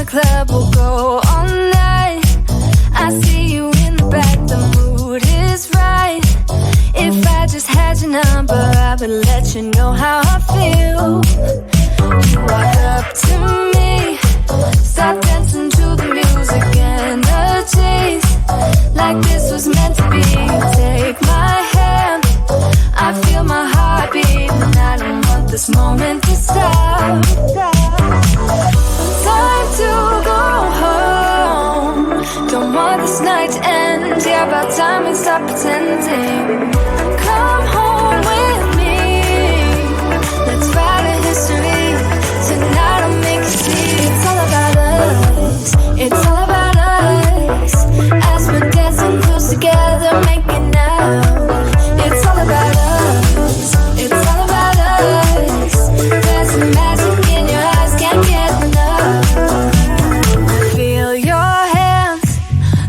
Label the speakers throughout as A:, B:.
A: club, we'll go all night. I see you in the back, the mood is right. If I just had your number, I would let you know how I feel. You walk up to me, start dancing to the music, energies like this was meant to be. Take my hand, I feel my heart beat, and I don't want this moment to stop. Time to go home, don't want this night to end. Yeah, about time we stop pretending. Come home with me, let's write a history. Tonight I'll make you see. It's all about us, it's all about us. As we're dancing close together, making out. It's all about us, it's all about us. There's some magic in your eyes, can't get enough. Feel your hands,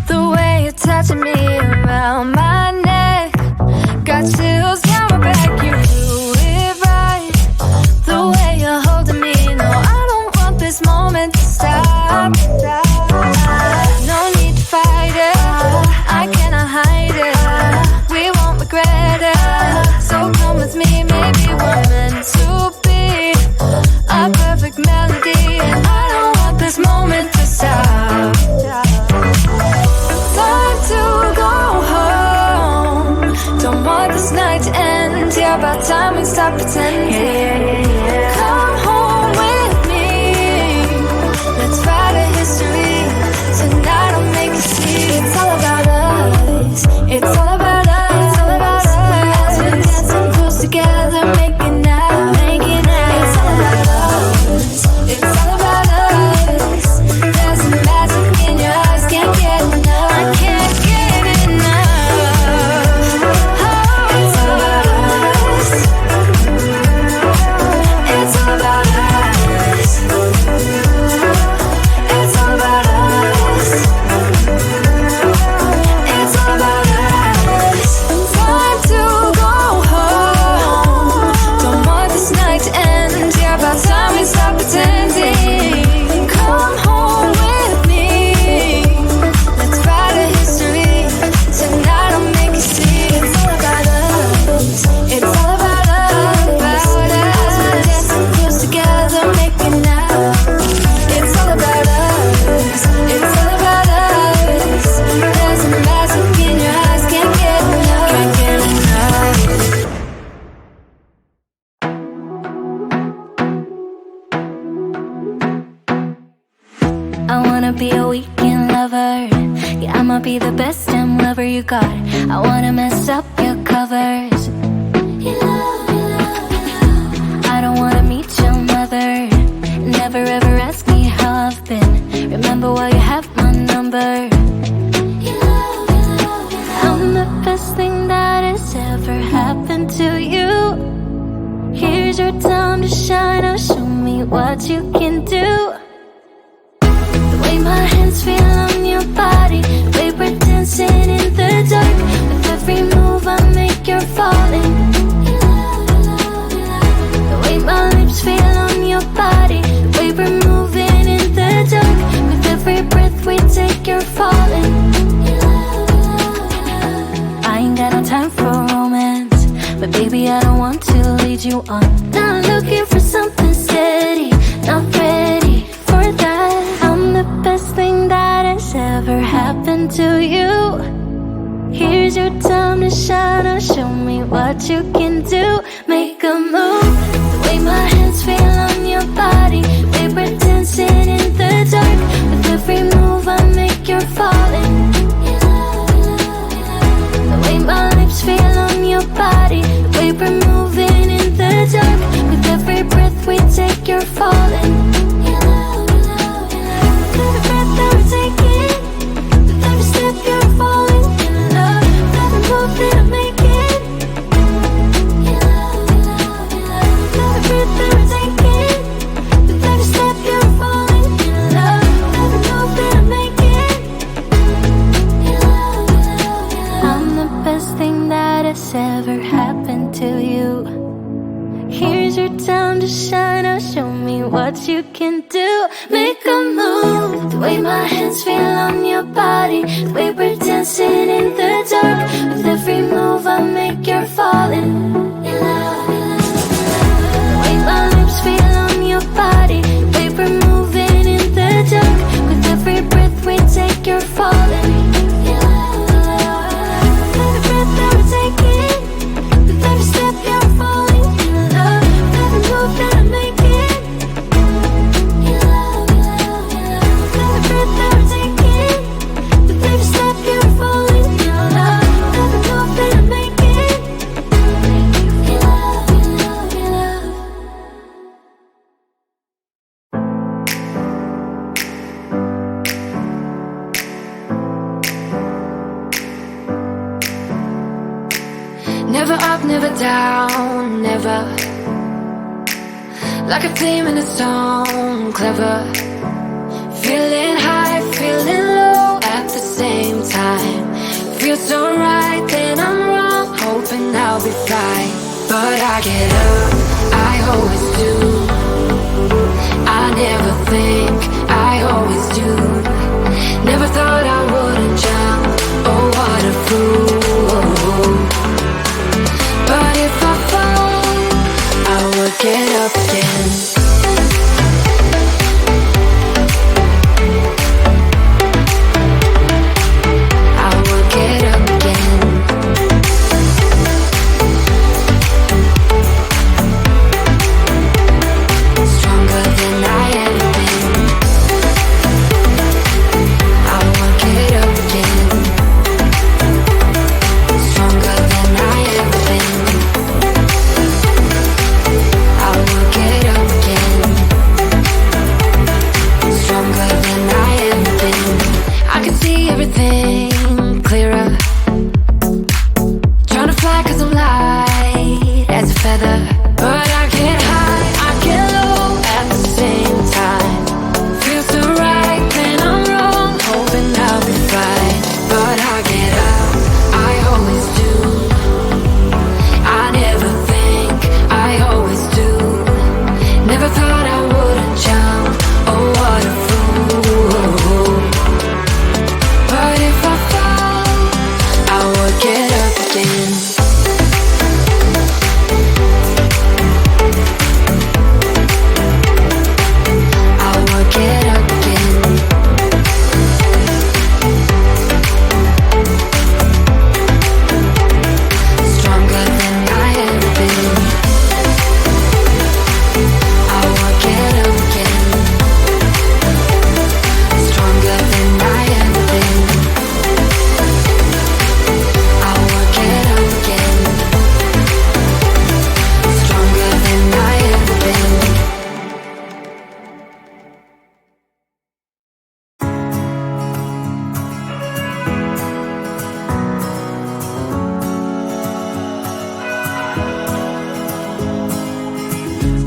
A: the way you're touching me around my neck. Got chills down my back, you do it right. The way you're holding me, no, I don't want this moment to stop. No need to fight it, I cannot hide it. We won't regret it, so come with me, maybe we're meant to be. A perfect melody, and I don't want this moment to stop. Time to go home, don't want this night to end. Yeah, about time we stop pretending. Come home with me, let's write a history. Tonight I'll make you see. It's all about us, it's all about us, it's all about us. As we're dancing close together, making out, making out. It's all about us, it's all about us. There's some magic in your eyes, can't get enough. I can't get enough. Oh, it's all about us, it's all about us. It's all about us, it's all about us. Time to go home, don't want this night to end. Yeah, about time we stop pretending. Come home with me, let's write a history. Tonight I'll make you see. It's all about us, it's all about us. As we're dancing close together, making out. It's all about us, it's all about us. There's a magic in your eyes, can't get enough, can't get enough. I wanna be a weekend lover. Yeah, I'ma be the best damn lover you got. I wanna mess up your covers. I don't wanna meet your mother. Never ever ask me how I've been. Remember why you have my number. I'm the best thing that has ever happened to you. Here's your time to shine. Now show me what you can do. The way my hands feel on your body, the way we're dancing in the dark. With every move I make, you're falling. The way my lips feel on your body, the way we're moving in the dark. With every breath we take, you're falling. I ain't got no time for romance, but baby I don't want to lead you on. Not looking for something steady, not ready for that. I'm the best thing that has ever happened to you. Here's your time to shine. Now show me what you can do. Make a move. The way my hands feel on your body, the way we're dancing in the dark. With every move I make, you're falling. The way my lips feel on your body, the way we're moving in the dark. With every breath we take, you're falling. With every breath that we're taking, with every step you're falling in love. With every move that I'm making, with every breath that we're taking, with every step you're falling in love. With every move that I'm making, I'm the best thing that has ever happened to you. Here's your time to shine. Now show me what you can do. Make a move. The way my hands feel on your body, the way we're dancing in the dark. With every move I make, you're falling in love. The way my lips feel on your body, the way we're moving in the dark. With every breath we take, you're falling in love. With every breath that we're taking, with every step you're falling in love. With every move that I'm making, in love, in love, in love. With every breath that we're taking, with every step you're falling in love. With every move that I'm making, in love, in love, in love. Never up, never down, never. Like a theme in a song, clever. Feeling high, feeling low at the same time. Feels so right, then I'm wrong, hoping I'll be fine. But I get up, I always do. I never think, I always do. Never thought I wouldn't jump, oh what a fool. But if I fall, I will get up again. I will get up again. Stronger than I ever been. I will get up again. Stronger than I ever been. I will get up again. Stronger than I ever been. I can see everything clearer. Trying to fly 'cause I'm light as a feather. But I get high, I get low at the same time. Feels so right, then I'm wrong, hoping I'll be fine. But I get up, I always do. I never think, I always do. Never thought I wouldn't jump, oh what a fool. But if I fall, I will get up again. I will get up again. Stronger than I ever been. I will get up again. Stronger than I ever been. I will get up again. Stronger than I ever been.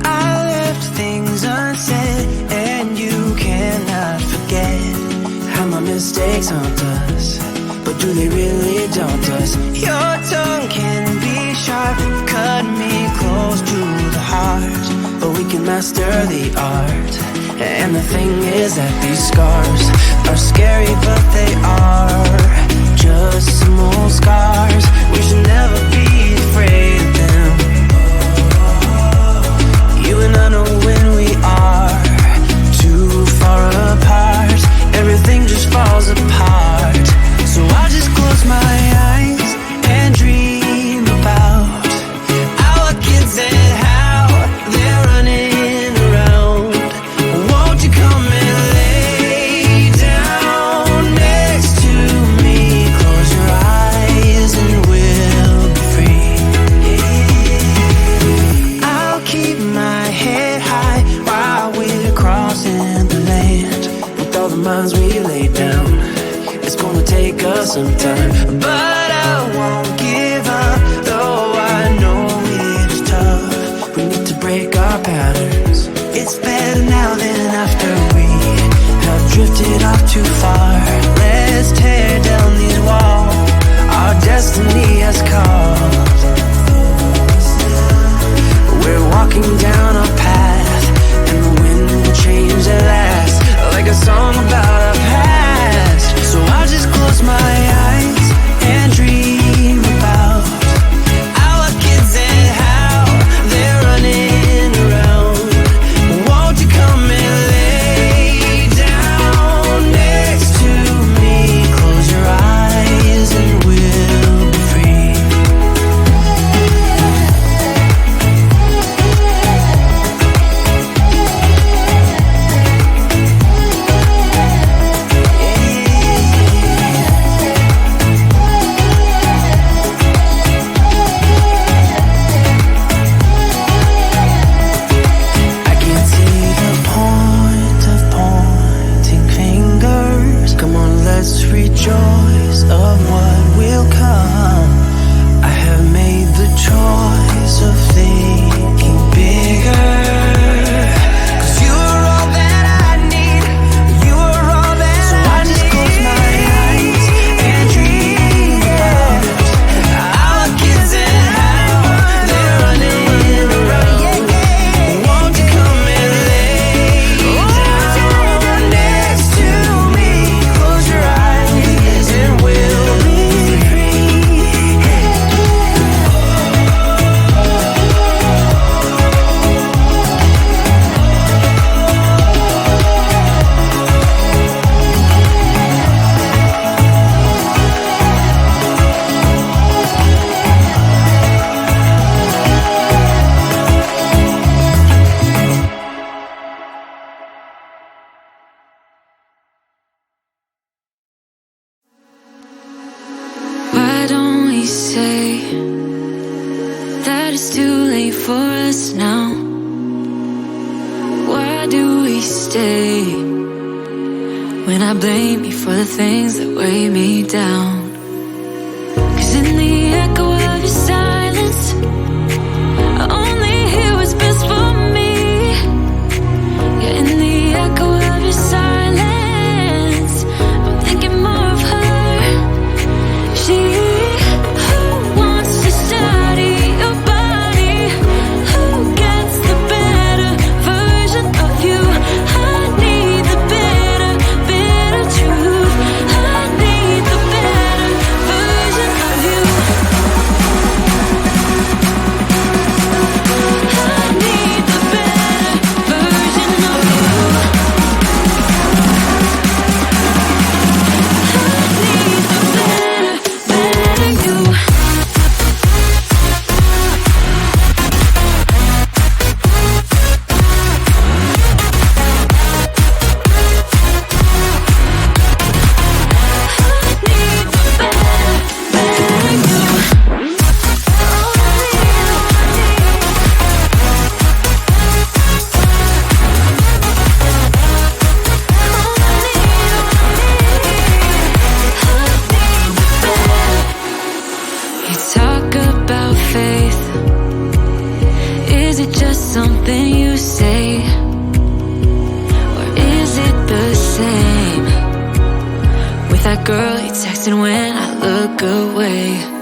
B: I left things unsaid, and you cannot forget how my mistakes haunt us. But do they really daunt us? Your tongue can be sharp, cut me close to the heart. But we can master the art. And the thing is that these scars are scary, but they are just some old scars. We should never be afraid of them. You and I know when we are too far apart, everything just falls apart. So I just close my eyes and dream about our kids and how they're running around. Won't you come and lay down next to me? Close your eyes and we'll be free. I'll keep my head high while we're crossing the land. With all the minds we lay down, it's gonna take us some time. But I won't give up, though I know it's tough. We need to break our patterns. It's better now than after we have drifted off too far. Let's tear down these walls our destiny has called. We're walking down a path, and the wind
A: do we stay when I blame you for the things that weigh me down? 'Cause in the echo of your silence, I only hear what's best for me. Yeah, in the echo of your silence, I'm thinking more of her. She who wants to study your body, who gets the better version of you. I need the better truth. I need the better version of you. I need the better version of you. I need the better you. You talk about faith. Is it just something you say? Or is it the same with that girl you texted when I look away?